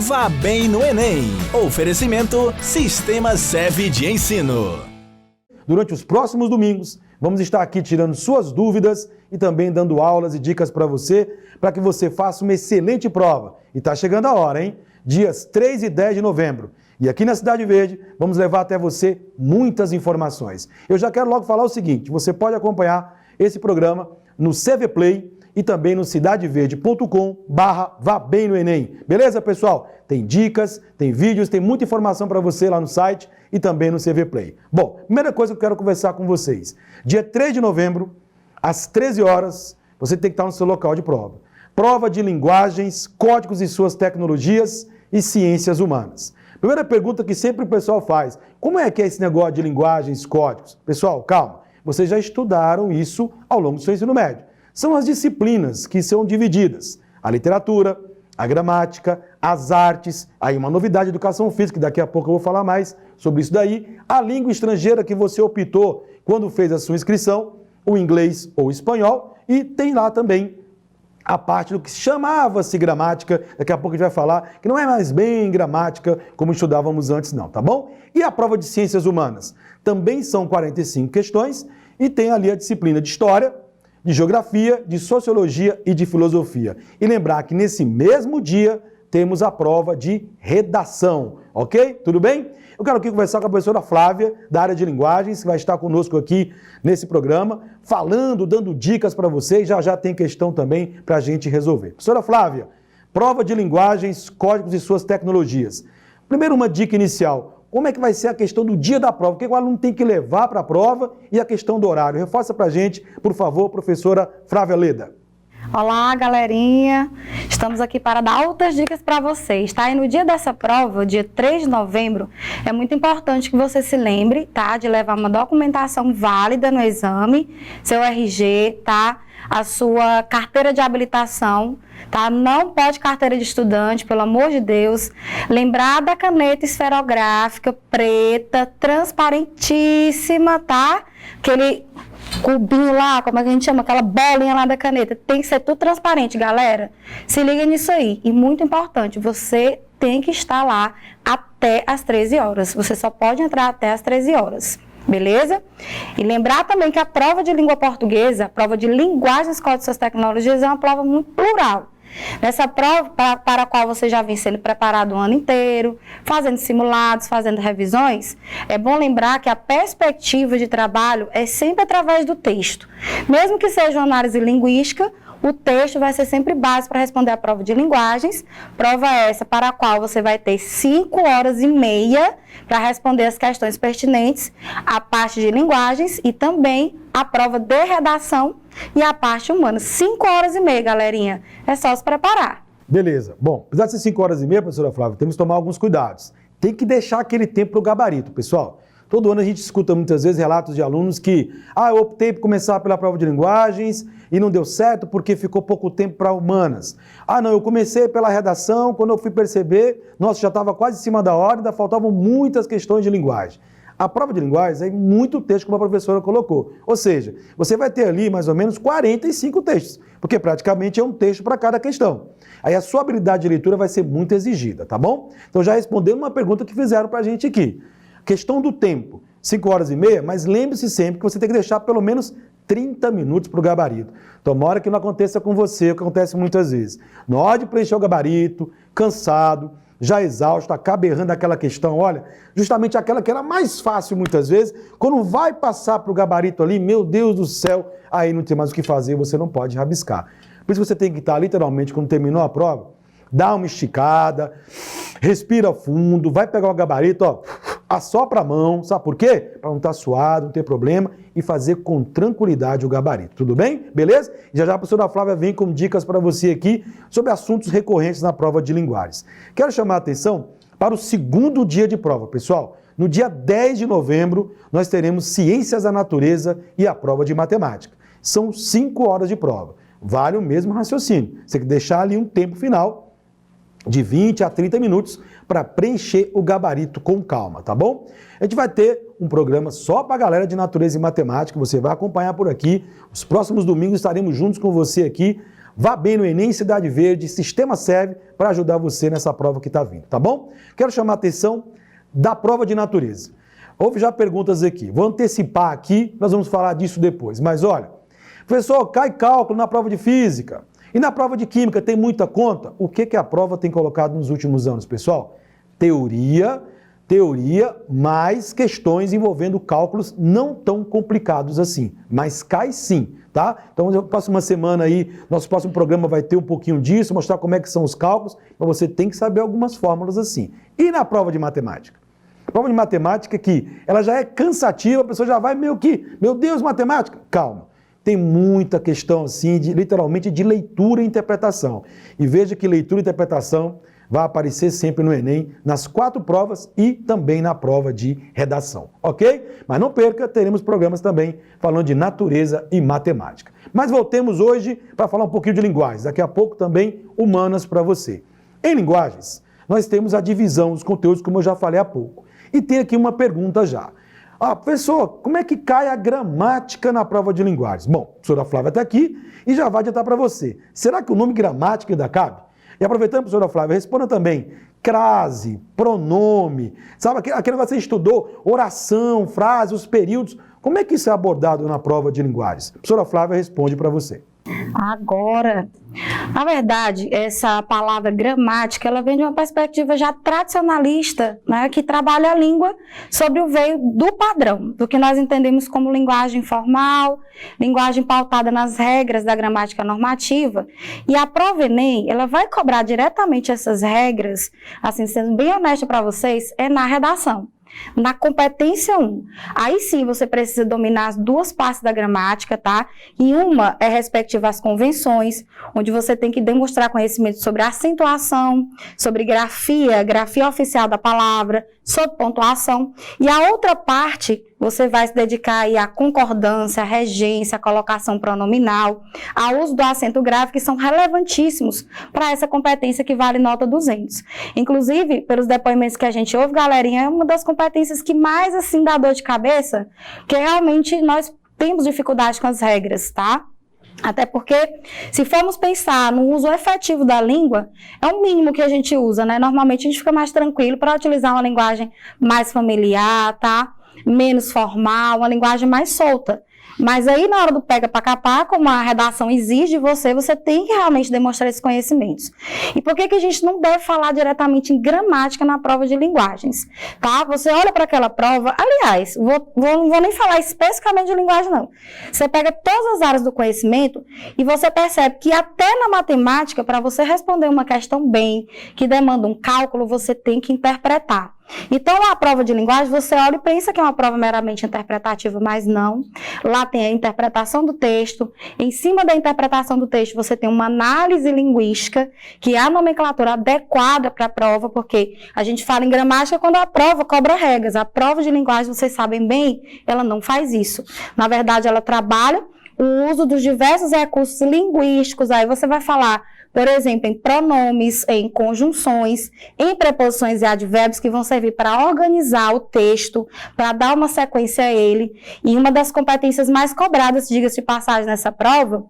Vá bem no Enem. Oferecimento Sistema SEV de Ensino. Durante os próximos domingos, vamos estar aqui tirando suas dúvidas e também dando aulas e dicas para que você faça uma excelente prova. E está chegando a hora, hein? Dias 3 e 10 de novembro. E aqui na Cidade Verde, vamos levar até você muitas informações. Eu já quero logo falar o seguinte, você pode acompanhar esse programa no CV Play e também no cidadeverde.com/vá bem no Enem. Beleza, pessoal? Tem dicas, tem vídeos, tem muita informação para você lá no site e também no CV Play. Bom, primeira coisa que eu quero conversar com vocês. Dia 3 de novembro, às 13 horas, você tem que estar no seu local de prova. Prova de linguagens, códigos e suas tecnologias e ciências humanas. Primeira pergunta que sempre o pessoal faz, como é que é esse negócio de linguagens, códigos? Pessoal, calma, vocês já estudaram isso ao longo do seu ensino médio. São as disciplinas que são divididas. A literatura, a gramática, as artes, aí uma novidade, educação física, que daqui a pouco eu vou falar mais sobre isso daí, a língua estrangeira que você optou quando fez a sua inscrição, o inglês ou o espanhol, e tem lá também a parte do que chamava-se gramática, daqui a pouco a gente vai falar que não é mais bem gramática como estudávamos antes não, tá bom? E a prova de ciências humanas? Também são 45 questões e tem ali a disciplina de história, de geografia, de sociologia e de filosofia. E lembrar que nesse mesmo dia temos a prova de redação, ok? Tudo bem? Eu quero aqui conversar com a professora Flávia, da área de linguagens, que vai estar conosco aqui nesse programa, falando, dando dicas para vocês, já tem questão também para a gente resolver. Professora Flávia, prova de linguagens, códigos e suas tecnologias. Primeiro, uma dica inicial. Como é que vai ser a questão do dia da prova? O que o aluno tem que levar para a prova e a questão do horário? Reforça para a gente, por favor, professora Flávia Leda. Olá, galerinha! Estamos aqui para dar outras dicas para vocês, tá? E no dia dessa prova, dia 3 de novembro, é muito importante que você se lembre, tá? De levar uma documentação válida no exame, seu RG, tá? A sua carteira de habilitação, tá? Não pode carteira de estudante, pelo amor de Deus. Lembrar da caneta esferográfica preta, transparentíssima, tá? Aquele cubinho lá, como é que a gente chama? Aquela bolinha lá da caneta. Tem que ser tudo transparente, galera. Se liga nisso aí. E muito importante, você tem que estar lá até as 13 horas. Você só pode entrar até as 13 horas. Beleza? E lembrar também que a prova de língua portuguesa, a prova de linguagens, códigos e suas tecnologias é uma prova muito plural. Nessa prova, para a qual você já vem sendo preparado o ano inteiro, fazendo simulados, fazendo revisões, é bom lembrar que a perspectiva de trabalho é sempre através do texto. Mesmo que seja uma análise linguística, o texto vai ser sempre base para responder a prova de linguagens, prova essa para a qual você vai ter 5 horas e meia para responder as questões pertinentes, a parte de linguagens e também a prova de redação e a parte humana. 5 horas e meia, galerinha. É só se preparar. Beleza. Bom, apesar de ser 5 horas e meia, professora Flávia, temos que tomar alguns cuidados. Tem que deixar aquele tempo para o gabarito, pessoal. Todo ano a gente escuta muitas vezes relatos de alunos que eu optei por começar pela prova de linguagens e não deu certo porque ficou pouco tempo para humanas. Não, eu comecei pela redação, quando eu fui perceber, nossa, já estava quase em cima da hora, ainda faltavam muitas questões de linguagem. A prova de linguagens é muito texto, como a professora colocou. Ou seja, você vai ter ali mais ou menos 45 textos, porque praticamente é um texto para cada questão. Aí a sua habilidade de leitura vai ser muito exigida, tá bom? Então já respondendo uma pergunta que fizeram para a gente aqui. Questão do tempo, 5 horas e meia, mas lembre-se sempre que você tem que deixar pelo menos 30 minutos para o gabarito. Tomara que não aconteça com você, o que acontece muitas vezes. Na hora de preencher o gabarito, cansado, já exausto, acaba errando aquela questão, olha, justamente aquela que era mais fácil muitas vezes, quando vai passar para o gabarito ali, meu Deus do céu, aí não tem mais o que fazer, você não pode rabiscar. Por isso você tem que estar literalmente, quando terminou a prova, dá uma esticada, respira fundo, vai pegar o gabarito, assopra a mão, sabe por quê? Para não estar suado, não ter problema e fazer com tranquilidade o gabarito, tudo bem? Beleza? E já a professora Flávia vem com dicas para você aqui sobre assuntos recorrentes na prova de linguagens. Quero chamar a atenção para o segundo dia de prova, pessoal. No dia 10 de novembro, nós teremos Ciências da Natureza e a prova de Matemática. São 5 horas de prova. Vale o mesmo raciocínio. Você tem que deixar ali um tempo final de 20 a 30 minutos para preencher o gabarito com calma, tá bom? A gente vai ter um programa só para a galera de natureza e matemática, você vai acompanhar por aqui. Os próximos domingos estaremos juntos com você aqui, Vá bem no Enem Cidade Verde, Sistema serve para ajudar você nessa prova que está vindo, tá bom? Quero chamar a atenção da prova de natureza. Houve já perguntas aqui, vou antecipar aqui, nós vamos falar disso depois, mas olha, professor, cai cálculo na prova de física e na prova de química tem muita conta? O que a prova tem colocado nos últimos anos, pessoal? Teoria, mais questões envolvendo cálculos não tão complicados assim, mas cai sim, tá? Então, na próxima semana aí, nosso próximo programa vai ter um pouquinho disso, mostrar como é que são os cálculos, mas você tem que saber algumas fórmulas assim. E na prova de matemática? A prova de matemática que ela já é cansativa, a pessoa já vai meio que, meu Deus, matemática, calma. Tem muita questão assim, literalmente de leitura e interpretação. E veja que leitura e interpretação vai aparecer sempre no Enem, nas 4 provas e também na prova de redação, ok? Mas não perca, teremos programas também falando de natureza e matemática. Mas voltemos hoje para falar um pouquinho de linguagens, daqui a pouco também humanas para você. Em linguagens, nós temos a divisão dos conteúdos, como eu já falei há pouco. E tem aqui uma pergunta já. Professor, como é que cai a gramática na prova de linguagens? Bom, a professora Flávia está aqui e já vai adiantar para você. Será que o nome gramática ainda cabe? E aproveitando, professora Flávia, responda também, crase, pronome, sabe aquele que você estudou, oração, frase, os períodos, como é que isso é abordado na prova de linguagens? A professora Flávia responde para você. Agora, na verdade, essa palavra gramática, ela vem de uma perspectiva já tradicionalista, né, que trabalha a língua sobre o veio do padrão, do que nós entendemos como linguagem formal, linguagem pautada nas regras da gramática normativa. E a prova Enem, ela vai cobrar diretamente essas regras, assim, sendo bem honesta para vocês, é na redação. Na competência 1, aí sim você precisa dominar as 2 partes da gramática, tá? E uma é respectiva às convenções, onde você tem que demonstrar conhecimento sobre acentuação, sobre grafia oficial da palavra, sobre pontuação. E a outra parte, você vai se dedicar aí à concordância, à regência, à colocação pronominal, ao uso do acento grave, que são relevantíssimos para essa competência que vale nota 200. Inclusive, pelos depoimentos que a gente ouve, galerinha, é uma das competências que mais, assim, dá dor de cabeça, que realmente nós temos dificuldade com as regras, tá? Até porque, se formos pensar no uso efetivo da língua, é o mínimo que a gente usa, né? Normalmente a gente fica mais tranquilo para utilizar uma linguagem mais familiar, tá? Menos formal, uma linguagem mais solta. Mas aí, na hora do pega para capar, como a redação exige de você, você tem que realmente demonstrar esses conhecimentos. E por que a gente não deve falar diretamente em gramática na prova de linguagens? Tá? Você olha para aquela prova, aliás, não vou nem falar especificamente de linguagem, não. Você pega todas as áreas do conhecimento e você percebe que até na matemática, para você responder uma questão bem, que demanda um cálculo, você tem que interpretar. Então, a prova de linguagem, você olha e pensa que é uma prova meramente interpretativa, mas não. Lá tem a interpretação do texto. Em cima da interpretação do texto, você tem uma análise linguística, que é a nomenclatura adequada para a prova, porque a gente fala em gramática quando a prova cobra regras. A prova de linguagem, vocês sabem bem, ela não faz isso. Na verdade, ela trabalha o uso dos diversos recursos linguísticos. Aí você vai falar, por exemplo, em pronomes, em conjunções, em preposições e advérbios que vão servir para organizar o texto, para dar uma sequência a ele. E uma das competências mais cobradas, diga-se de passagem, nessa prova,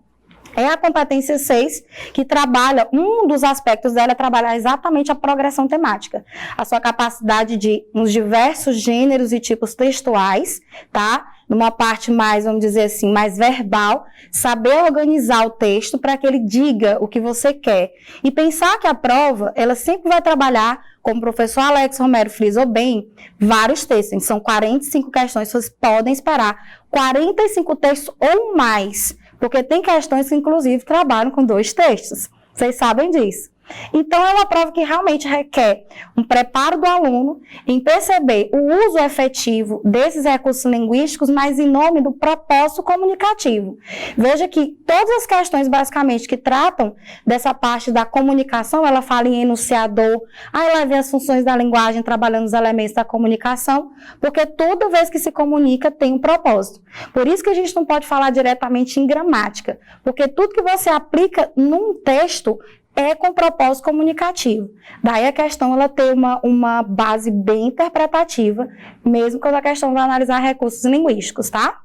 é a competência 6, que trabalha, um dos aspectos dela é trabalhar exatamente a progressão temática. A sua capacidade de, nos diversos gêneros e tipos textuais, tá? Numa parte mais, vamos dizer assim, mais verbal, saber organizar o texto para que ele diga o que você quer. E pensar que a prova, ela sempre vai trabalhar, como o professor Alex Romero frisou bem, vários textos. São 45 questões, vocês podem esperar 45 textos ou mais. Porque tem questões que, inclusive, trabalham com 2 textos. Vocês sabem disso. Então, é uma prova que realmente requer um preparo do aluno em perceber o uso efetivo desses recursos linguísticos, mas em nome do propósito comunicativo. Veja que todas as questões, basicamente, que tratam dessa parte da comunicação, ela fala em enunciador, aí ela vê as funções da linguagem trabalhando os elementos da comunicação, porque toda vez que se comunica tem um propósito. Por isso que a gente não pode falar diretamente em gramática, porque tudo que você aplica num texto é com propósito comunicativo. Daí a questão ela ter uma base bem interpretativa, mesmo quando a questão vai analisar recursos linguísticos, tá?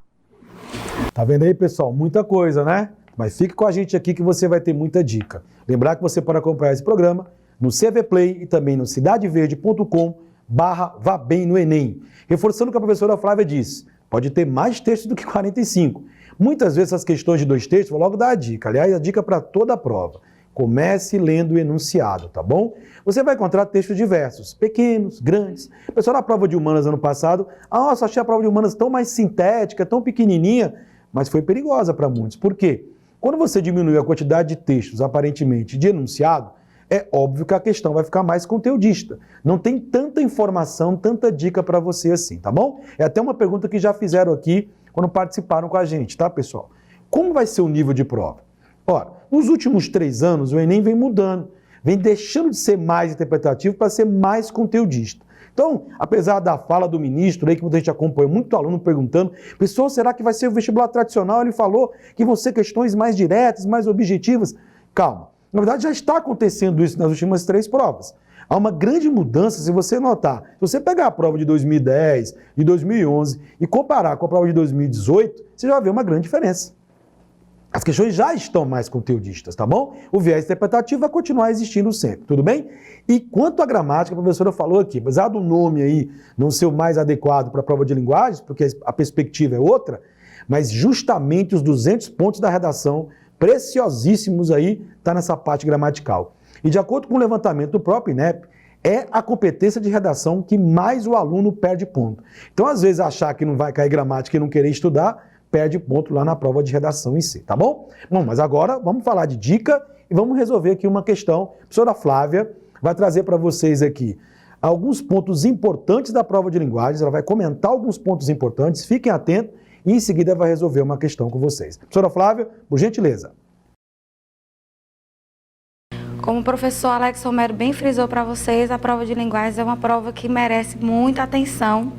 Tá vendo aí, pessoal? Muita coisa, né? Mas fique com a gente aqui que você vai ter muita dica. Lembrar que você pode acompanhar esse programa no CV Play e também no cidadeverde.com/vá bem no Enem. Reforçando o que a professora Flávia disse, pode ter mais textos do que 45. Muitas vezes essas questões de 2 textos, vou logo dar a dica. Aliás, a dica para toda a prova. Comece lendo o enunciado, tá bom? Você vai encontrar textos diversos, pequenos, grandes. O pessoal na prova de humanas ano passado, nossa, achei a prova de humanas tão mais sintética, tão pequenininha, mas foi perigosa para muitos. Por quê? Quando você diminui a quantidade de textos, aparentemente, de enunciado, é óbvio que a questão vai ficar mais conteudista. Não tem tanta informação, tanta dica para você assim, tá bom? É até uma pergunta que já fizeram aqui quando participaram com a gente, tá, pessoal? Como vai ser o nível de prova? Ora, nos últimos 3 anos, o Enem vem mudando, vem deixando de ser mais interpretativo para ser mais conteudista. Então, apesar da fala do ministro, aí que muita gente acompanha, muito aluno perguntando, pessoal, será que vai ser o vestibular tradicional? Ele falou que vão ser questões mais diretas, mais objetivas. Calma, na verdade já está acontecendo isso nas últimas 3 provas. Há uma grande mudança, se você notar, se você pegar a prova de 2010, de 2011 e comparar com a prova de 2018, você já vai ver uma grande diferença. As questões já estão mais conteudistas, tá bom? O viés interpretativo vai continuar existindo sempre, tudo bem? E quanto à gramática, a professora falou aqui, apesar do nome aí não ser o mais adequado para a prova de linguagens, porque a perspectiva é outra, mas justamente os 200 pontos da redação, preciosíssimos aí, tá nessa parte gramatical. E de acordo com o levantamento do próprio INEP, é a competência de redação que mais o aluno perde ponto. Então, às vezes, achar que não vai cair gramática e não querer estudar, perde ponto lá na prova de redação em si, tá bom? Bom, mas agora vamos falar de dica e vamos resolver aqui uma questão. A professora Flávia vai trazer para vocês aqui alguns pontos importantes da prova de linguagens, ela vai comentar alguns pontos importantes, fiquem atentos e em seguida vai resolver uma questão com vocês. Professora Flávia, por gentileza. Como o professor Alex Romero bem frisou para vocês, a prova de linguagens é uma prova que merece muita atenção,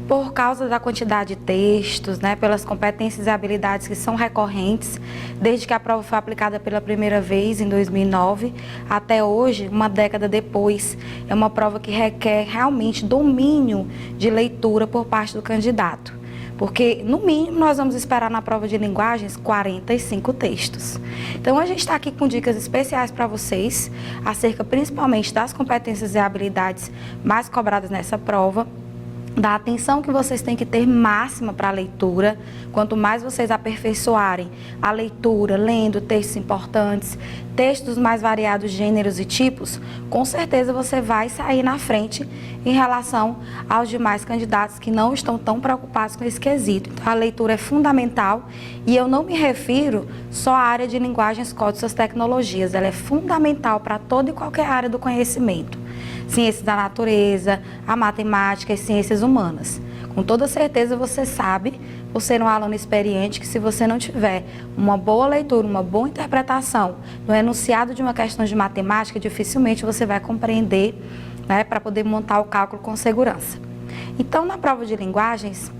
por causa da quantidade de textos, pelas competências e habilidades que são recorrentes, desde que a prova foi aplicada pela primeira vez, em 2009, até hoje, uma década depois. É uma prova que requer realmente domínio de leitura por parte do candidato. Porque, no mínimo, nós vamos esperar na prova de linguagens 45 textos. Então, a gente está aqui com dicas especiais para vocês, acerca principalmente das competências e habilidades mais cobradas nessa prova, da atenção que vocês têm que ter máxima para a leitura. Quanto mais vocês aperfeiçoarem a leitura, lendo textos importantes, textos mais variados, gêneros e tipos, com certeza você vai sair na frente em relação aos demais candidatos que não estão tão preocupados com esse quesito. Então, a leitura é fundamental e eu não me refiro só à área de linguagens, códigos e suas tecnologias, ela é fundamental para toda e qualquer área do conhecimento. Ciências da natureza, a matemática e ciências humanas. Com toda certeza você sabe, por ser um aluno experiente, que se você não tiver uma boa leitura, uma boa interpretação no enunciado de uma questão de matemática, dificilmente você vai compreender, para poder montar o cálculo com segurança. Então, na prova de linguagens,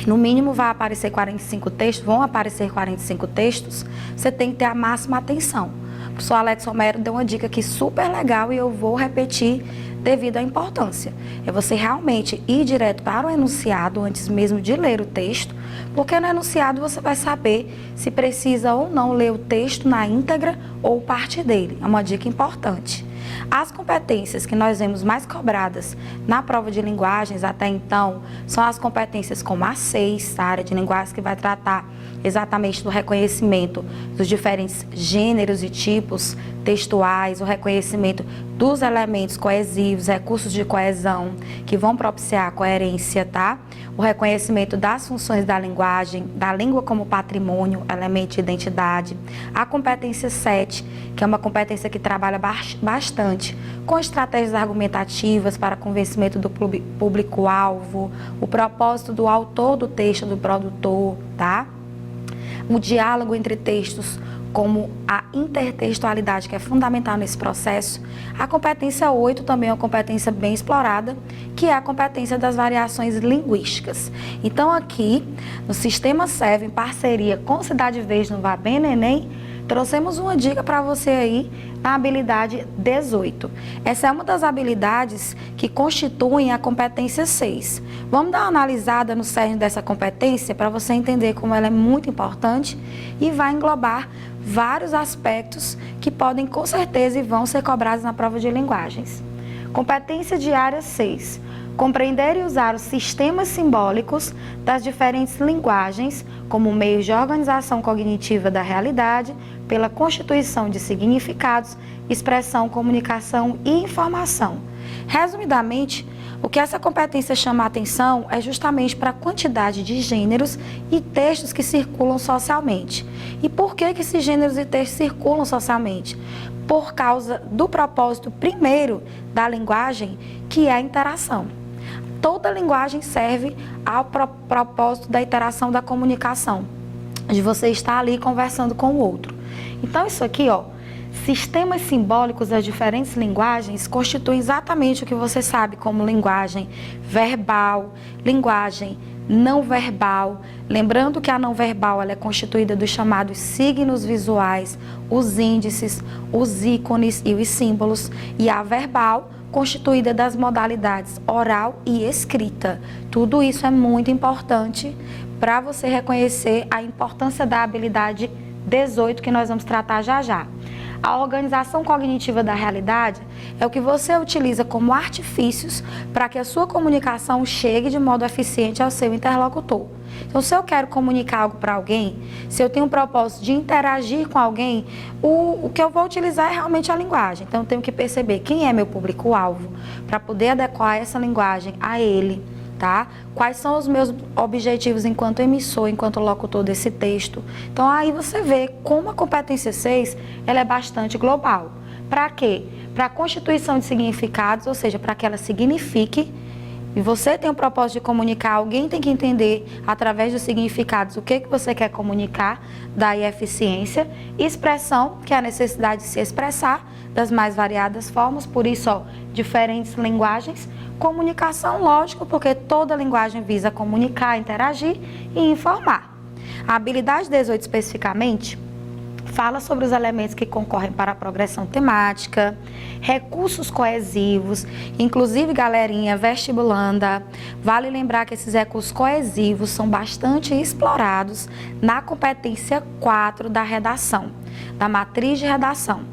no mínimo vai aparecer 45 textos, vão aparecer 45 textos, você tem que ter a máxima atenção. O professor Alex Romero deu uma dica aqui super legal e eu vou repetir devido à importância. É você realmente ir direto para o enunciado antes mesmo de ler o texto, porque no enunciado você vai saber se precisa ou não ler o texto na íntegra ou parte dele. É uma dica importante. As competências que nós vemos mais cobradas na prova de linguagens até então são as competências como a 6, a área de linguagens que vai tratar exatamente do reconhecimento dos diferentes gêneros e tipos textuais, o reconhecimento dos elementos coesivos, recursos de coesão que vão propiciar a coerência, tá? O reconhecimento das funções da linguagem, da língua como patrimônio, elemento de identidade. A competência 7, que é uma competência que trabalha bastante com estratégias argumentativas para convencimento do público-alvo, o propósito do autor do texto, do produtor, tá? O diálogo entre textos, como a intertextualidade, que é fundamental nesse processo. A competência 8 também é uma competência bem explorada, que é a competência das variações linguísticas. Então, aqui, no Sistema SEV, em parceria com Cidade Verde no Vá Bem no Enem, Trouxemos uma dica para você aí na habilidade 18. Essa é uma das habilidades que constituem a competência 6. Vamos dar uma analisada no cerne dessa competência para você entender como ela é muito importante e vai englobar vários aspectos que podem, com certeza, e vão ser cobrados na prova de linguagens. Competência diária 6. Compreender e usar os sistemas simbólicos das diferentes linguagens como meios de organização cognitiva da realidade, pela constituição de significados, expressão, comunicação e informação. Resumidamente, o que essa competência chama a atenção é justamente para a quantidade de gêneros e textos que circulam socialmente. E por que esses gêneros e textos circulam socialmente? Por causa do propósito primeiro da linguagem, que é a interação. Toda linguagem serve ao propósito da interação, da comunicação, de você estar ali conversando com o outro. Então isso aqui, sistemas simbólicos das diferentes linguagens constituem exatamente o que você sabe como linguagem verbal, linguagem não verbal. Lembrando que a não verbal ela é constituída dos chamados signos visuais, os índices, os ícones e os símbolos, e a verbal constituída das modalidades oral e escrita. Tudo isso é muito importante para você reconhecer a importância da habilidade 18 que nós vamos tratar já já. A organização cognitiva da realidade é o que você utiliza como artifícios para que a sua comunicação chegue de modo eficiente ao seu interlocutor. Então, se eu quero comunicar algo para alguém, se eu tenho um propósito de interagir com alguém, o que eu vou utilizar é realmente a linguagem. Então, eu tenho que perceber quem é meu público-alvo para poder adequar essa linguagem a ele. Tá? Quais são os meus objetivos enquanto emissor, enquanto locutor desse texto. Então aí você vê como a competência 6 ela é bastante global. Para quê? Para a constituição de significados, ou seja, para que ela signifique, e você tem o propósito de comunicar, alguém tem que entender através dos significados o que você quer comunicar, daí a eficiência, expressão, que é a necessidade de se expressar das mais variadas formas, por isso diferentes linguagens. Comunicação, lógico, porque toda linguagem visa comunicar, interagir e informar. A habilidade 18 especificamente fala sobre os elementos que concorrem para a progressão temática, recursos coesivos, inclusive, galerinha vestibulanda, vale lembrar que esses recursos coesivos são bastante explorados na competência 4 da redação, da matriz de redação.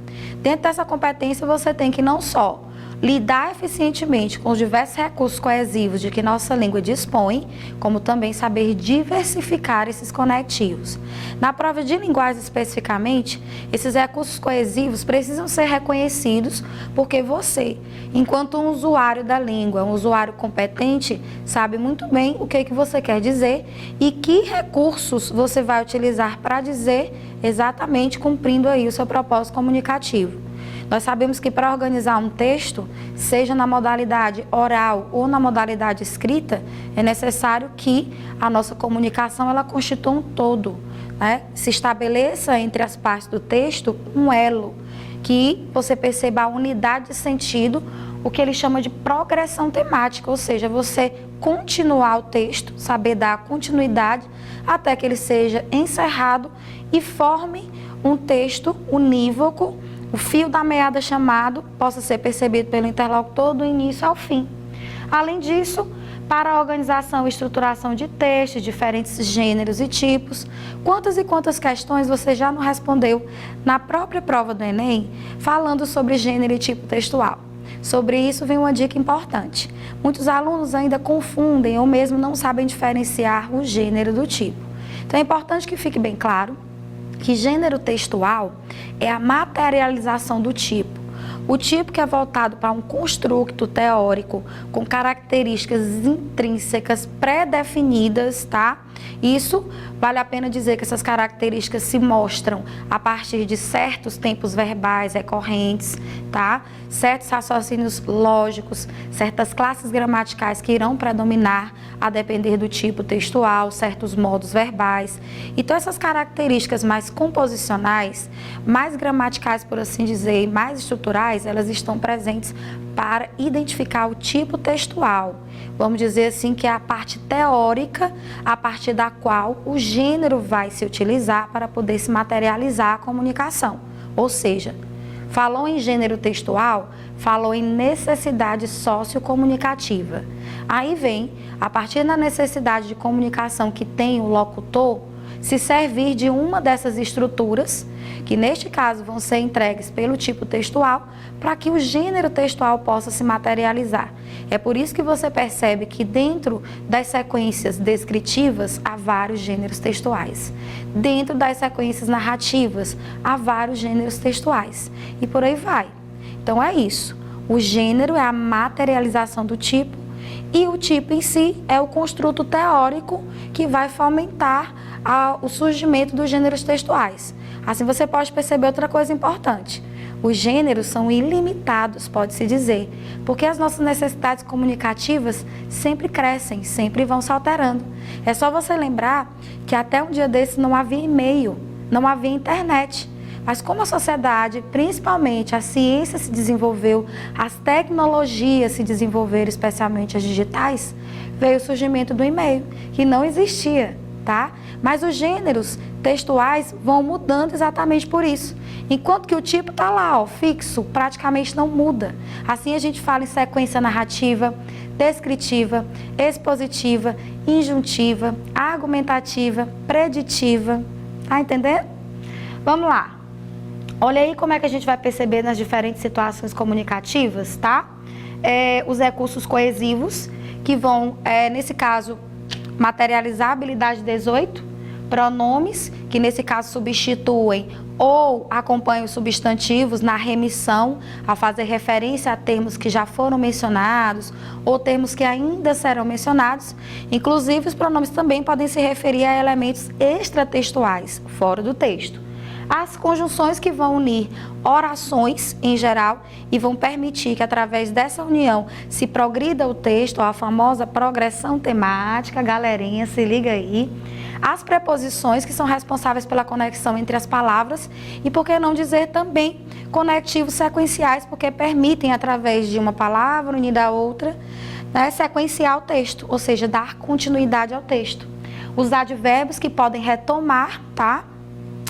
Dentro dessa competência você tem que não só lidar eficientemente com os diversos recursos coesivos de que nossa língua dispõe, como também saber diversificar esses conectivos. Na prova de linguagem especificamente, esses recursos coesivos precisam ser reconhecidos porque você, enquanto um usuário da língua, um usuário competente, sabe muito bem o que você quer dizer e que recursos você vai utilizar para dizer exatamente cumprindo aí o seu propósito comunicativo. Nós sabemos que para organizar um texto, seja na modalidade oral ou na modalidade escrita, é necessário que a nossa comunicação ela constitua um todo, né? Se estabeleça entre as partes do texto um elo, que você perceba a unidade de sentido, o que ele chama de progressão temática, ou seja, você continuar o texto, saber dar continuidade até que ele seja encerrado e forme um texto unívoco, o fio da meada chamado possa ser percebido pelo interlocutor do início ao fim. Além disso, para a organização e estruturação de textos, diferentes gêneros e tipos, quantas e quantas questões você já não respondeu na própria prova do Enem, falando sobre gênero e tipo textual? Sobre isso vem uma dica importante. Muitos alunos ainda confundem ou mesmo não sabem diferenciar o gênero do tipo. Então é importante que fique bem claro que gênero textual é a materialização do tipo. O tipo que é voltado para um construto teórico com características intrínsecas pré-definidas, tá? Isso vale a pena dizer que essas características se mostram a partir de certos tempos verbais recorrentes, tá? Certos raciocínios lógicos, certas classes gramaticais que irão predominar a depender do tipo textual, certos modos verbais. Então essas características mais composicionais, mais gramaticais, por assim dizer, mais estruturais, elas estão presentes para identificar o tipo textual. Vamos dizer assim que é a parte teórica a partir da qual o gênero vai se utilizar para poder se materializar a comunicação. Ou seja, falou em gênero textual, falou em necessidade sociocomunicativa. Aí vem, a partir da necessidade de comunicação que tem o locutor, se servir de uma dessas estruturas, que neste caso vão ser entregues pelo tipo textual, para que o gênero textual possa se materializar. É por isso que você percebe que dentro das sequências descritivas há vários gêneros textuais. Dentro das sequências narrativas há vários gêneros textuais. E por aí vai. Então é isso. O gênero é a materialização do tipo e o tipo em si é o construto teórico que vai fomentar o surgimento dos gêneros textuais. Assim você pode perceber outra coisa importante. Os gêneros são ilimitados, pode-se dizer, porque as nossas necessidades comunicativas sempre crescem, sempre vão se alterando. É só você lembrar que até um dia desse não havia e-mail, não havia internet. Mas como a sociedade, principalmente a ciência se desenvolveu, as tecnologias se desenvolveram, especialmente as digitais, veio o surgimento do e-mail, que não existia, tá? Mas os gêneros textuais vão mudando exatamente por isso. Enquanto que o tipo está lá, ó, fixo, praticamente não muda. Assim a gente fala em sequência narrativa, descritiva, expositiva, injuntiva, argumentativa, preditiva. Tá entendendo? Vamos lá. Olha aí como é que a gente vai perceber nas diferentes situações comunicativas, tá? Os recursos coesivos, que vão, nesse caso, materializar a habilidade 18, pronomes, que nesse caso substituem ou acompanham os substantivos na remissão, ao fazer referência a termos que já foram mencionados ou termos que ainda serão mencionados. Inclusive, os pronomes também podem se referir a elementos extratextuais, fora do texto. As conjunções que vão unir orações em geral e vão permitir que através dessa união se progrida o texto, a famosa progressão temática, galerinha, se liga aí. As preposições que são responsáveis pela conexão entre as palavras e, por que não dizer também, conectivos sequenciais, porque permitem, através de uma palavra unida a outra, sequenciar o texto, ou seja, dar continuidade ao texto. Os advérbios que podem retomar, tá?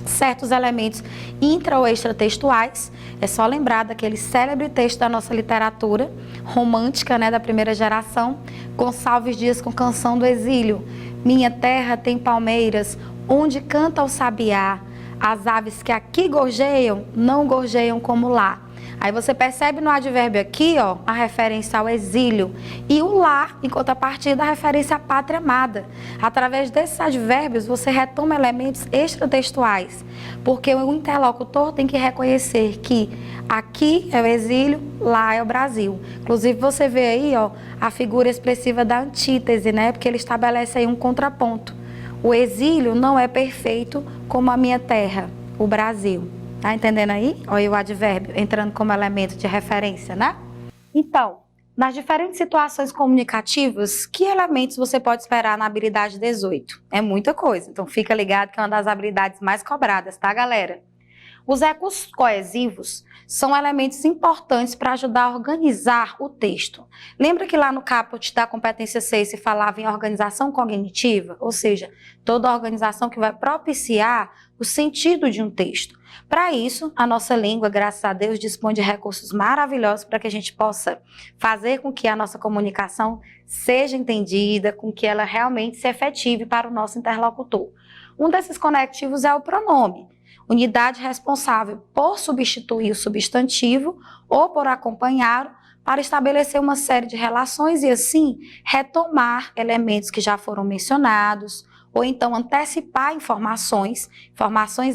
Certos elementos intra ou extratextuais. É só lembrar daquele célebre texto da nossa literatura romântica, da primeira geração, Gonçalves Dias com Canção do Exílio. Minha terra tem palmeiras, onde canta o sabiá. As aves que aqui gorjeiam, não gorjeiam como lá. Aí você percebe no advérbio aqui, ó, a referência ao exílio. E o lá, em contrapartida, a referência à pátria amada. Através desses advérbios, você retoma elementos extratextuais. Porque o interlocutor tem que reconhecer que aqui é o exílio, lá é o Brasil. Inclusive, você vê aí, ó, a figura expressiva da antítese, porque ele estabelece aí um contraponto. O exílio não é perfeito como a minha terra, o Brasil. Tá entendendo aí? Olha o advérbio entrando como elemento de referência, Então, nas diferentes situações comunicativas, que elementos você pode esperar na habilidade 18? É muita coisa, então fica ligado que é uma das habilidades mais cobradas, tá, galera? Os recursos coesivos são elementos importantes para ajudar a organizar o texto. Lembra que lá no caput da competência 6 se falava em organização cognitiva? Ou seja, toda a organização que vai propiciar o sentido de um texto. Para isso, a nossa língua, graças a Deus, dispõe de recursos maravilhosos para que a gente possa fazer com que a nossa comunicação seja entendida, com que ela realmente se efetive para o nosso interlocutor. Um desses conectivos é o pronome, unidade responsável por substituir o substantivo ou por acompanhá-lo para estabelecer uma série de relações e, assim, retomar elementos que já foram mencionados, ou então antecipar informações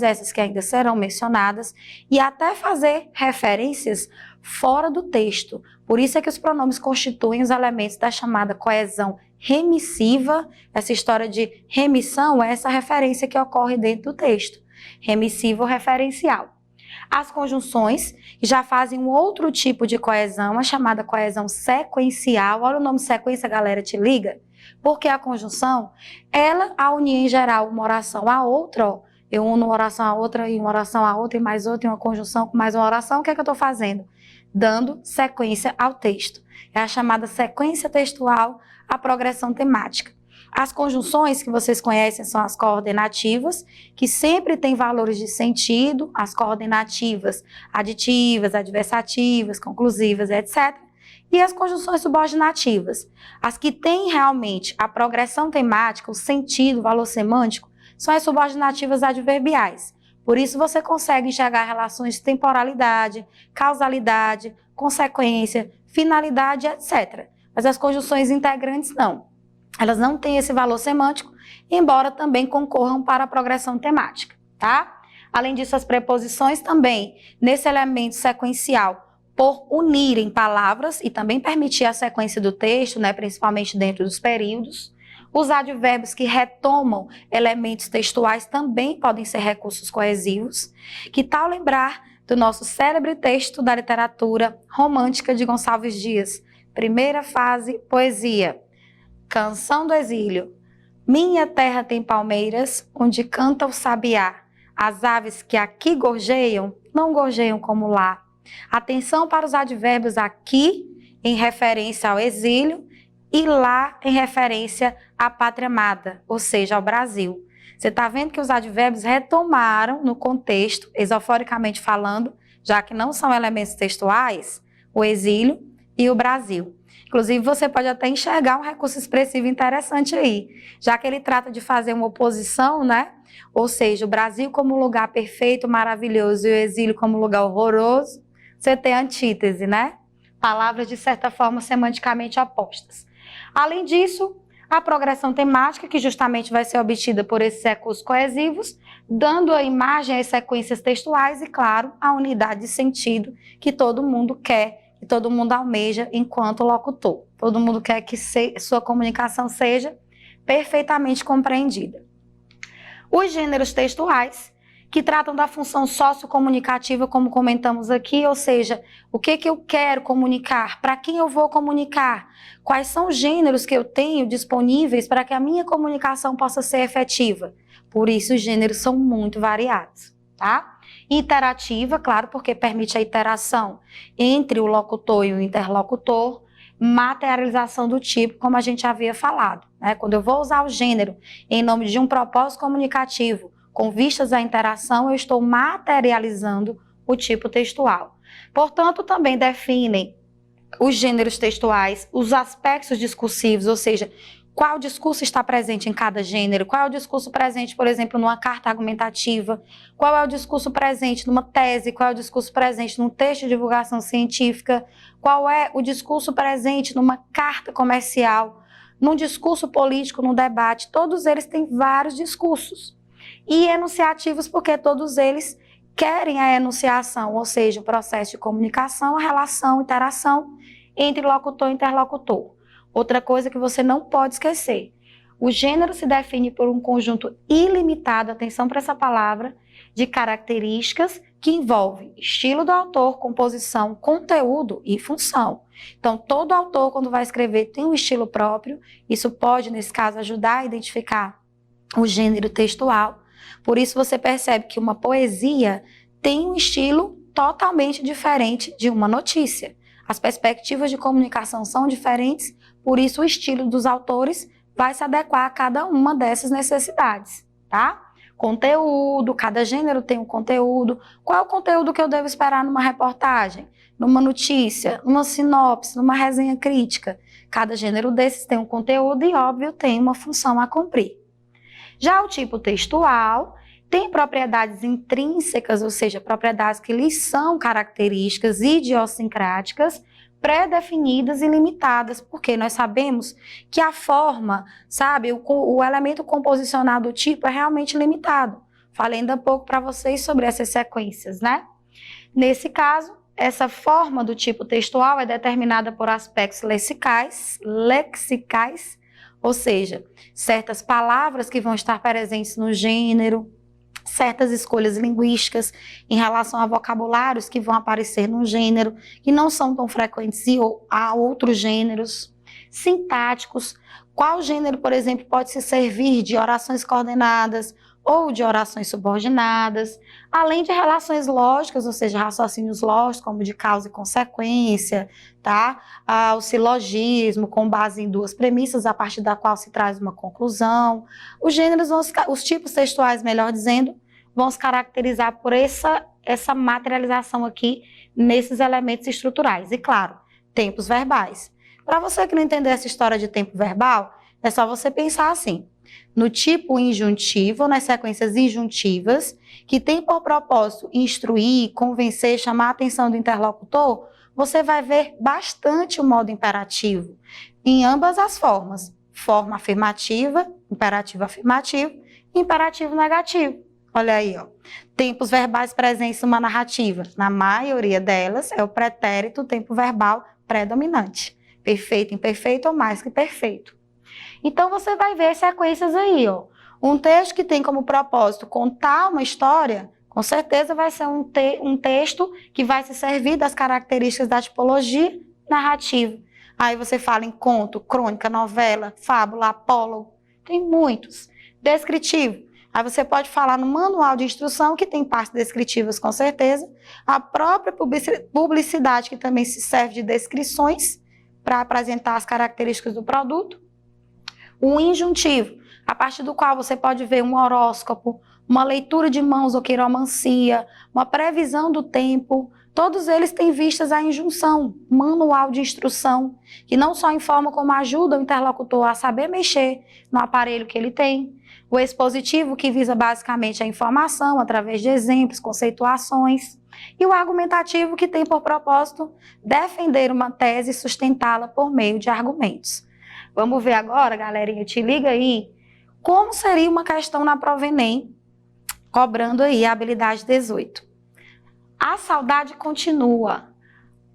essas que ainda serão mencionadas, e até fazer referências fora do texto. Por isso é que os pronomes constituem os elementos da chamada coesão remissiva. Essa história de remissão é essa referência que ocorre dentro do texto. Remissiva ou referencial. As conjunções já fazem um outro tipo de coesão, a chamada coesão sequencial. Olha o nome sequência, galera, te liga? Porque a conjunção, ela a unir em geral uma oração a outra, ó. Eu uno uma oração a outra, e uma oração a outra, e mais outra, e uma conjunção com mais uma oração. O que é que eu estou fazendo? dando sequência ao texto. É a chamada sequência textual, a progressão temática. As conjunções que vocês conhecem são as coordenativas, que sempre têm valores de sentido, as coordenativas aditivas, adversativas, conclusivas, etc. E as conjunções subordinativas, as que têm realmente a progressão temática, o sentido, o valor semântico, são as subordinativas adverbiais. Por isso você consegue enxergar relações de temporalidade, causalidade, consequência, finalidade, etc. Mas as conjunções integrantes não. Elas não têm esse valor semântico, embora também concorram para a progressão temática, tá? Além disso, as preposições também, nesse elemento sequencial, por unirem palavras e também permitir a sequência do texto, né, principalmente dentro dos períodos. Os advérbios que retomam elementos textuais também podem ser recursos coesivos. Que tal lembrar do nosso célebre texto da literatura romântica de Gonçalves Dias? Primeira fase, poesia. Canção do Exílio. Minha terra tem palmeiras, onde canta o sabiá. As aves que aqui gorjeiam, não gorjeiam como lá. Atenção para os advérbios aqui, em referência ao exílio, e lá, em referência à pátria amada, ou seja, ao Brasil. Você está vendo que os advérbios retomaram no contexto, exoforicamente falando, já que não são elementos textuais, o exílio e o Brasil. Inclusive, você pode até enxergar um recurso expressivo interessante aí, já que ele trata de fazer uma oposição, né? Ou seja, o Brasil como lugar perfeito, maravilhoso, e o exílio como lugar horroroso, você tem antítese, né? Palavras, de certa forma, semanticamente opostas. Além disso, a progressão temática, que justamente vai ser obtida por esses recursos coesivos, dando a imagem às sequências textuais e, claro, a unidade de sentido que todo mundo quer, que todo mundo almeja enquanto locutor. Todo mundo quer que sua comunicação seja perfeitamente compreendida. Os gêneros textuais, que tratam da função sociocomunicativa, como comentamos aqui, ou seja, o que eu quero comunicar, para quem eu vou comunicar, quais são os gêneros que eu tenho disponíveis para que a minha comunicação possa ser efetiva. Por isso, os gêneros são muito variados, tá? Interativa, claro, porque permite a interação entre o locutor e o interlocutor. Materialização do tipo, como a gente havia falado, né? Quando eu vou usar o gênero em nome de um propósito comunicativo, com vistas à interação, eu estou materializando o tipo textual. Portanto, também definem os gêneros textuais, os aspectos discursivos, ou seja, qual discurso está presente em cada gênero, qual é o discurso presente, por exemplo, numa carta argumentativa, qual é o discurso presente numa tese, qual é o discurso presente num texto de divulgação científica, qual é o discurso presente numa carta comercial, num discurso político, num debate. Todos eles têm vários discursos. E enunciativos, porque todos eles querem a enunciação, ou seja, o processo de comunicação, a relação, interação entre locutor e interlocutor. Outra coisa que você não pode esquecer, o gênero se define por um conjunto ilimitado, atenção para essa palavra, de características que envolvem estilo do autor, composição, conteúdo e função. Então, todo autor, quando vai escrever, tem um estilo próprio. Isso pode, nesse caso, ajudar a identificar o gênero textual. Por isso, você percebe que uma poesia tem um estilo totalmente diferente de uma notícia. As perspectivas de comunicação são diferentes, por isso o estilo dos autores vai se adequar a cada uma dessas necessidades, tá? Conteúdo, cada gênero tem um conteúdo. Qual é o conteúdo que eu devo esperar numa reportagem, numa notícia, numa sinopse, numa resenha crítica? Cada gênero desses tem um conteúdo e, óbvio, tem uma função a cumprir. Já o tipo textual tem propriedades intrínsecas, ou seja, propriedades que lhes são características idiosincráticas, pré-definidas e limitadas, porque nós sabemos que a forma, sabe, o elemento composicional do tipo é realmente limitado. Falei ainda há pouco para vocês sobre essas sequências, né? Nesse caso, essa forma do tipo textual é determinada por aspectos lexicais, ou seja, certas palavras que vão estar presentes no gênero, certas escolhas linguísticas em relação a vocabulários que vão aparecer no gênero, que não são tão frequentes a outros gêneros, sintáticos, qual gênero, por exemplo, pode se servir de orações coordenadas ou de orações subordinadas, além de relações lógicas, ou seja, raciocínios lógicos, como de causa e consequência, tá? O silogismo, com base em duas premissas, a partir da qual se traz uma conclusão. Os gêneros, os tipos textuais, melhor dizendo, vão se caracterizar por essa materialização aqui nesses elementos estruturais. E, claro, tempos verbais. Para você que não entender essa história de tempo verbal, é só você pensar assim: no tipo injuntivo, nas sequências injuntivas, que tem por propósito instruir, convencer, chamar a atenção do interlocutor, você vai ver bastante o modo imperativo, em ambas as formas. Forma afirmativa, imperativo afirmativo, e imperativo negativo. Olha aí, ó. Tempos verbais presentes numa narrativa. Na maioria delas, é o pretérito, tempo verbal predominante. Perfeito, imperfeito ou mais que perfeito. Então, você vai ver sequências aí, ó. Um texto que tem como propósito contar uma história, com certeza vai ser um texto que vai se servir das características da tipologia narrativa. Aí você fala em conto, crônica, novela, fábula, apólogo, tem muitos. Descritivo. Aí você pode falar no manual de instrução, que tem partes descritivas com certeza, a própria publicidade, que também se serve de descrições para apresentar as características do produto. O injuntivo, a partir do qual você pode ver um horóscopo, uma leitura de mãos ou quiromancia, uma previsão do tempo, todos eles têm vistas à injunção, manual de instrução, que não só informa como ajuda o interlocutor a saber mexer no aparelho que ele tem. O expositivo, que visa basicamente a informação através de exemplos, conceituações. E o argumentativo, que tem por propósito defender uma tese e sustentá-la por meio de argumentos. Vamos ver agora, galerinha, te liga aí, como seria uma questão na prova Enem, cobrando aí a habilidade 18. A saudade continua.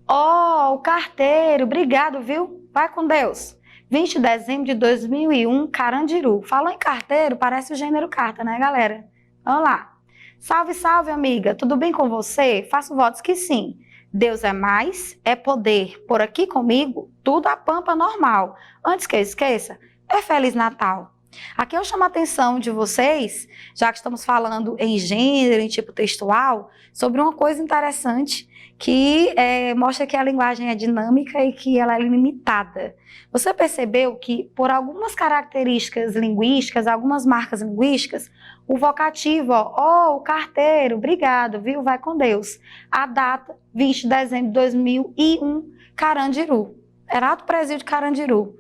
O carteiro, obrigado, viu? Vai com Deus. 20 de dezembro de 2001, Carandiru. Falou em carteiro, parece o gênero carta, né, galera? Vamos lá. Salve, salve, amiga. Tudo bem com você? Faço votos que sim. Deus é mais, é poder. Por aqui comigo, tudo a pampa normal. Antes que eu esqueça, é Feliz Natal. Aqui eu chamo a atenção de vocês, já que estamos falando em gênero, em tipo textual, sobre uma coisa interessante que mostra que a linguagem é dinâmica e que ela é limitada. Você percebeu que, por algumas características linguísticas, algumas marcas linguísticas, o vocativo, o carteiro, obrigado, viu? Vai com Deus. A data, 20 de dezembro de 2001, Carandiru. Erato Presídio Carandiru.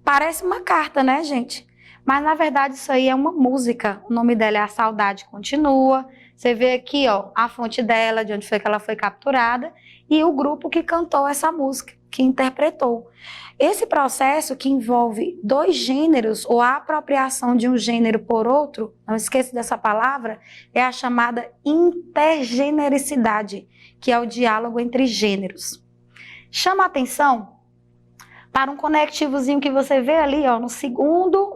Parece uma carta, né, gente? Mas, na verdade, isso aí é uma música. O nome dela é A Saudade Continua. Você vê aqui, ó, a fonte dela, de onde foi que ela foi capturada, e o grupo que cantou essa música, que interpretou. Esse processo que envolve dois gêneros, ou a apropriação de um gênero por outro, não esqueça dessa palavra, é a chamada intergenericidade, que é o diálogo entre gêneros. Chama a atenção para um conectivozinho que você vê ali, ó, no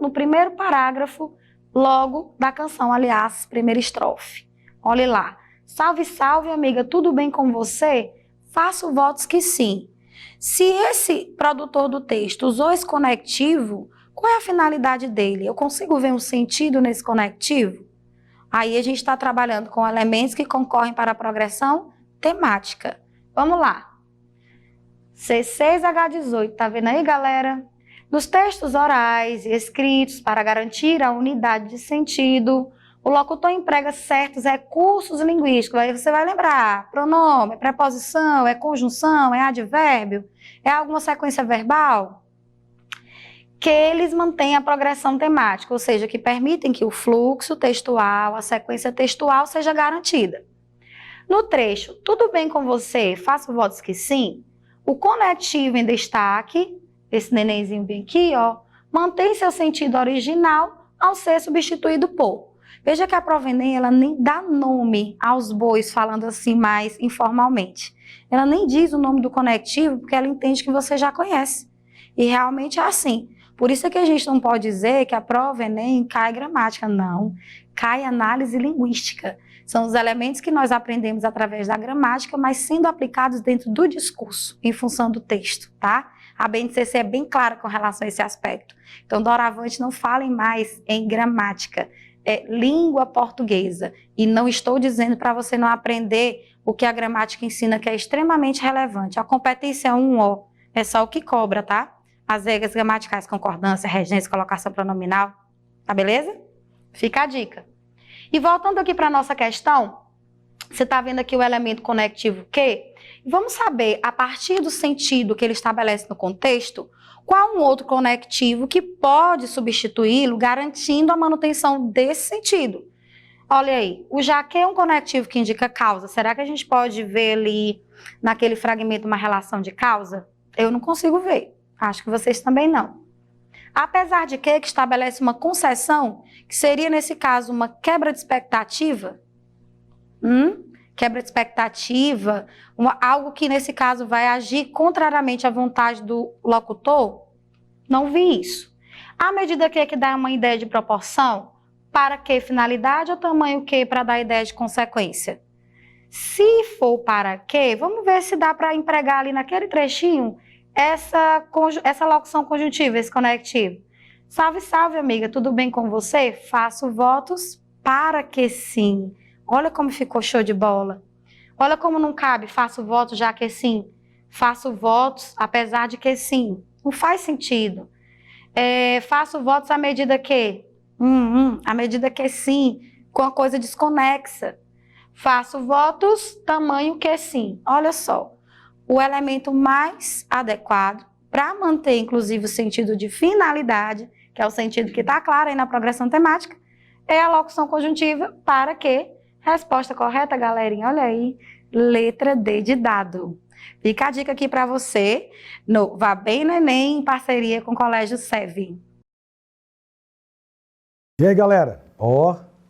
primeiro parágrafo, logo da canção, aliás, primeira estrofe. Olhe lá. Salve, salve, amiga, tudo bem com você? Faço votos que sim. Se esse produtor do texto usou esse conectivo, qual é a finalidade dele? Eu consigo ver um sentido nesse conectivo? Aí a gente está trabalhando com elementos que concorrem para a progressão temática. Vamos lá. C6H18, tá vendo aí, galera? Nos textos orais e escritos, para garantir a unidade de sentido, o locutor emprega certos recursos linguísticos. Aí você vai lembrar: pronome, é preposição, é conjunção, é advérbio, é alguma sequência verbal, que eles mantêm a progressão temática, ou seja, que permitem que o fluxo textual, a sequência textual seja garantida. No trecho, tudo bem com você? Faço votos que sim. O conectivo em destaque, esse nenenzinho bem aqui, ó, mantém seu sentido original ao ser substituído por. Veja que a prova Enem, ela nem dá nome aos bois, falando assim mais informalmente. Ela nem diz o nome do conectivo, porque ela entende que você já conhece. E realmente é assim. Por isso é que a gente não pode dizer que a prova Enem cai gramática. Não, cai análise linguística. São os elementos que nós aprendemos através da gramática, mas sendo aplicados dentro do discurso, em função do texto, tá? A BNCC é bem clara com relação a esse aspecto. Então, doravante, não falem mais em gramática. é língua portuguesa. E não estou dizendo para você não aprender o que a gramática ensina, que é extremamente relevante. A competência é 1O, é só o que cobra, tá? As regras gramaticais, concordância, regência, colocação pronominal, tá beleza? Fica a dica. E voltando aqui para a nossa questão, você está vendo aqui o elemento conectivo que? Vamos saber, a partir do sentido que ele estabelece no contexto, qual um outro conectivo que pode substituí-lo, garantindo a manutenção desse sentido. Olha aí, o já que é um conectivo que indica causa, será que a gente pode ver ali naquele fragmento uma relação de causa? Eu não consigo ver, acho que vocês também não. Apesar de que estabelece uma concessão, que seria nesse caso uma quebra de expectativa, quebra de expectativa, algo que nesse caso vai agir contrariamente à vontade do locutor? Não vi isso. À medida que dá uma ideia de proporção, para que finalidade ou tamanho que para dar ideia de consequência? Se for para que, vamos ver se dá para empregar ali naquele trechinho essa locução conjuntiva, esse conectivo. Salve, salve, amiga, tudo bem com você? Faço votos para que sim. Olha como ficou show de bola. Olha como não cabe, faço votos já que sim. Faço votos apesar de que sim. Não faz sentido. Faço votos à medida que... à medida que sim, com a coisa desconexa. Faço votos, tamanho que sim. Olha só, o elemento mais adequado para manter, inclusive, o sentido de finalidade, que é o sentido que está claro aí na progressão temática, é a locução conjuntiva para que. Resposta correta, galerinha, olha aí, letra D de dado. Fica a dica aqui para você, no Vá Bem no Enem, em parceria com o Colégio SEV. E aí, galera?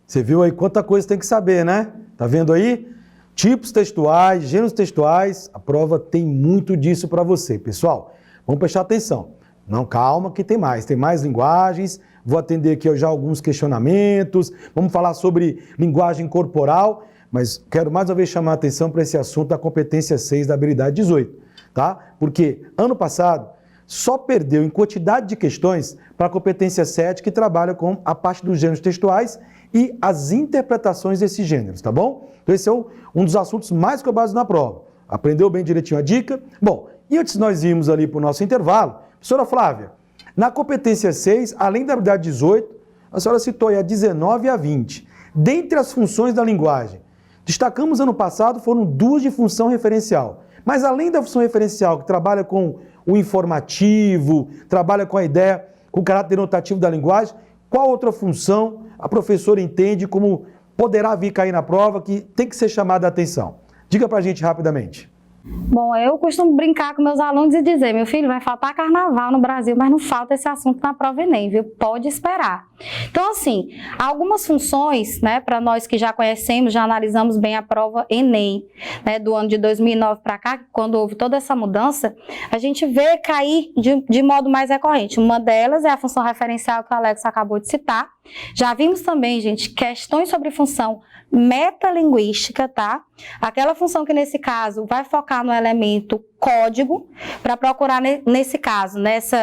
Você viu aí quanta coisa tem que saber, né? Tá vendo aí? Tipos textuais, gêneros textuais, a prova tem muito disso para você, pessoal. Vamos prestar atenção. Não, calma que tem mais linguagens. Vou atender aqui já alguns questionamentos. Vamos falar sobre linguagem corporal, mas quero mais uma vez chamar a atenção para esse assunto da competência 6 da habilidade 18, tá? Porque ano passado só perdeu em quantidade de questões para a competência 7, que trabalha com a parte dos gêneros textuais e as interpretações desses gêneros, tá bom? Então esse é um dos assuntos mais cobrados na prova. Aprendeu bem direitinho a dica? Bom, e antes nós irmos ali para o nosso intervalo, professora Flávia, na competência 6, além da habilidade 18, a senhora citou aí a 19 e a 20. Dentre as funções da linguagem, destacamos ano passado, foram 2 de função referencial. Mas além da função referencial, que trabalha com o informativo, trabalha com a ideia, com o caráter denotativo da linguagem, qual outra função a professora entende como poderá vir cair na prova que tem que ser chamada a atenção? Diga pra gente rapidamente. Bom, eu costumo brincar com meus alunos e dizer, meu filho, vai faltar carnaval no Brasil, mas não falta esse assunto na prova Enem, viu? Pode esperar. Então, assim, algumas funções, né, para nós que já conhecemos, já analisamos bem a prova Enem, né, do ano de 2009 para cá, quando houve toda essa mudança, a gente vê cair de modo mais recorrente. Uma delas é a função referencial que o Alex acabou de citar. Já vimos também, gente, questões sobre função metalinguística, tá? Aquela função que, nesse caso, vai focar no elemento código, para procurar, nesse caso,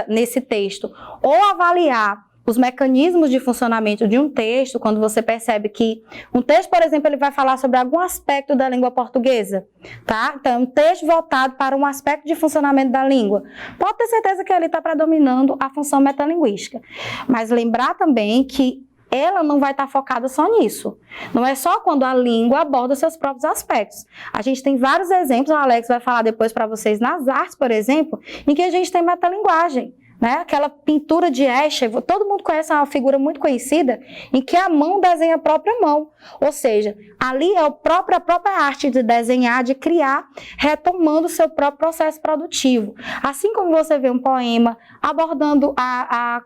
nesse texto, ou avaliar os mecanismos de funcionamento de um texto, quando você percebe que um texto, por exemplo, ele vai falar sobre algum aspecto da língua portuguesa, tá? Então, um texto voltado para um aspecto de funcionamento da língua. Pode ter certeza que ali está predominando a função metalinguística. Mas lembrar também que ela não vai estar focada só nisso. Não é só quando a língua aborda seus próprios aspectos. A gente tem vários exemplos, o Alex vai falar depois para vocês, nas artes, por exemplo, em que a gente tem metalinguagem. Né? Aquela pintura de Escher, todo mundo conhece uma figura muito conhecida, em que a mão desenha a própria mão. Ou seja, ali é a própria arte de desenhar, de criar, retomando o seu próprio processo produtivo. Assim como você vê um poema abordando a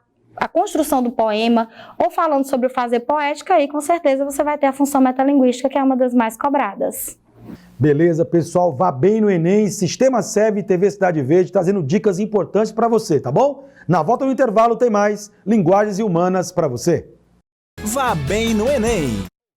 construção do poema, ou falando sobre o fazer poética, aí com certeza você vai ter a função metalinguística, que é uma das mais cobradas. Beleza, pessoal, vá bem no Enem, Sistema SEV e TV Cidade Verde, trazendo dicas importantes para você, tá bom? Na volta do intervalo tem mais Linguagens e Humanas para você. Vá bem no Enem.